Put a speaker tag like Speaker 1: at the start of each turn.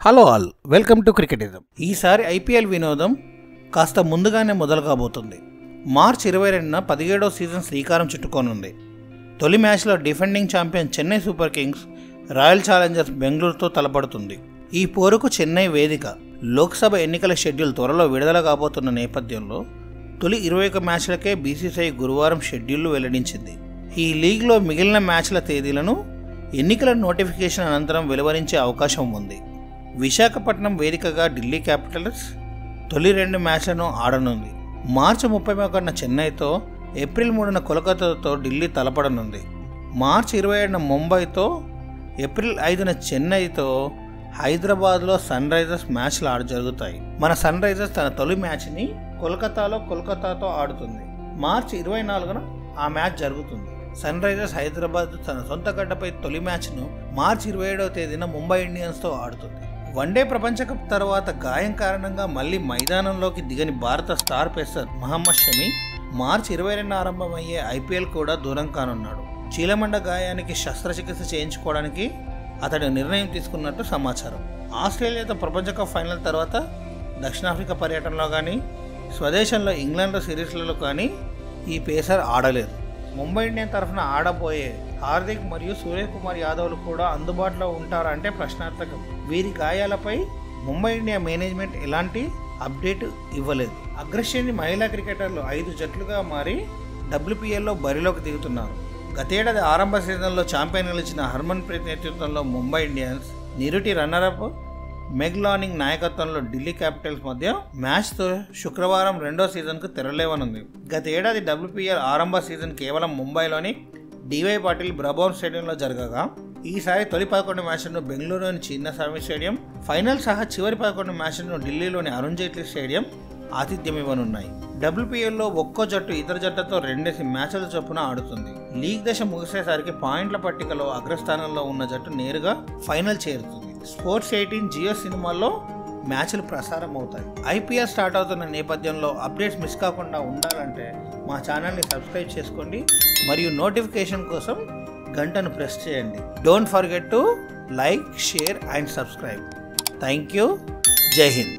Speaker 1: Hello all, welcome to cricketism. ఈసారి IPL వినోదం కాస్త ముందుగానే మొదలు కాబోతుంది. మార్చి 22న 17వ సీజన్ శ్రీకారం చుట్టుకోనుంది. తొలి మ్యాచ్లో defending champion Chennai super kings royal challengers బెంగళూరుతో తలపడుతుంది. ఈ పోరుకు చెన్నై వేదిక. లోక్సభ ఎన్నికల షెడ్యూల్ త్వరలో విడుదల కాబోతున్న నేపథ్యంలో తొలి 21 మ్యాచ్లకే బీసీసీఐ గురువారం షెడ్యూల్ను వెల్లడించింది. ఈ లీగ్లో మిగిలిన మ్యాచ్ల తేదీలను ఎన్నికల నోటిఫికేషన్ అనంతరం వెలువరించే అవకాశం ఉంది. విశాఖపట్నం వేదికగా ఢిల్లీ క్యాపిటల్స్ తొలి 2 మ్యాచ్లను ఆడనుంది. మార్చి 31న చెన్నైతో, ఏప్రిల్ 3న కోల్కతాతో ఢిల్లీ తలపడనుంది. మార్చి 27న ముంబైతో, ఏప్రిల్ 5న చెన్నైతో హైదరాబాద్లో సన్ రైజర్స్ మ్యాచ్లు జరుగుతాయి. మన సన్ రైజర్స్ తన తొలి మ్యాచ్ని కోల్కతాతో ఆడుతుంది. మార్చి 24న ఆ మ్యాచ్ జరుగుతుంది. సన్ రైజర్స్ హైదరాబాద్ తన సొంత గడ్డపై తొలి మ్యాచ్ను మార్చి 27వ తేదీన ముంబై ఇండియన్స్తో ఆడుతుంది. వన్డే ప్రపంచ కప్ తర్వాత గాయం కారణంగా మళ్లీ మైదానంలోకి దిగని భారత స్టార్ పేసర్ మహమ్మద్ షమి మార్చి 22న ఆరంభమయ్యే ఐపీఎల్ కూడా దూరం కానున్నాడు. చీలమండ గాయానికి శస్త్రచికిత్స చేయించుకోవడానికి అతడు నిర్ణయం తీసుకున్నట్టు సమాచారం. ఆస్ట్రేలియాతో ప్రపంచ కప్ ఫైనల్ తర్వాత దక్షిణాఫ్రికా పర్యటనలో కానీ, స్వదేశంలో ఇంగ్లాండ్ సిరీస్లలో కానీ ఈ పేసర్ ఆడలేదు. ముంబై ఇండియన్ తరఫున ఆడబోయే హార్దిక్ మరియు సూర్యకుమార్ యాదవ్లు కూడా అందుబాటులో ఉంటారంటే ప్రశ్నార్థకం. వీరి గాయాలపై ముంబై ఇండియా మేనేజ్మెంట్ ఎలాంటి అప్డేట్ ఇవ్వలేదు. అగ్రశ్రేణి మహిళా క్రికెటర్లు 5 జట్లుగా మారి WPLలో బరిలోకి దిగుతున్నారు. గతేడాది ఆరంభ సీజన్లో ఛాంపియన్ నిలిచిన హర్మన్ ప్రీత్ నేతృత్వంలో ముంబై ఇండియన్స్, నిరుటి రన్నరప్ మెగ్ లానింగ్ నాయకత్వంలో ఢిల్లీ క్యాపిటల్స్ మధ్య మ్యాచ్తో శుక్రవారం 2వ సీజన్కు తెరలేవనుంది. గత ఏడాది WPL ఆరంభ సీజన్ కేవలం ముంబైలోని డివై పాటిల్ బ్రబోర్న్ స్టేడియంలో జరగగా, ఈసారి తొలి 11 మ్యాచ్లను బెంగళూరులోని చిన్నస్వామి స్టేడియం, ఫైనల్ సహా చివరి 11 మ్యాచ్లను ఢిల్లీలోని అరుణ్ జైట్లీ స్టేడియం ఆతిథ్యమివ్వనున్నాయి. WPLలో ఒక్కో జట్టు ఇతర జట్టుతో 2 మ్యాచ్ల చొప్పున ఆడుతుంది. లీగ్ దశ ముగిసేసరికి పాయింట్ల పట్టికలో అగ్రస్థానంలో ఉన్న జట్టు నేరుగా ఫైనల్ చేరుతుంది. స్పోర్ట్స్ 18 జియో సినిమాల్లో మ్యాచ్లు ప్రసారం అవుతాయి. ఐపీఎల్ స్టార్ట్ అవుతున్న నేపథ్యంలో అప్డేట్స్ మిస్ కాకుండా ఉండాలంటే మా ఛానల్ని సబ్స్క్రైబ్ చేసుకోండి మరియు నోటిఫికేషన్ కోసం గంటను ప్రెస్ చేయండి. Don't forget to like, share and subscribe. Thank you. జై హింద్.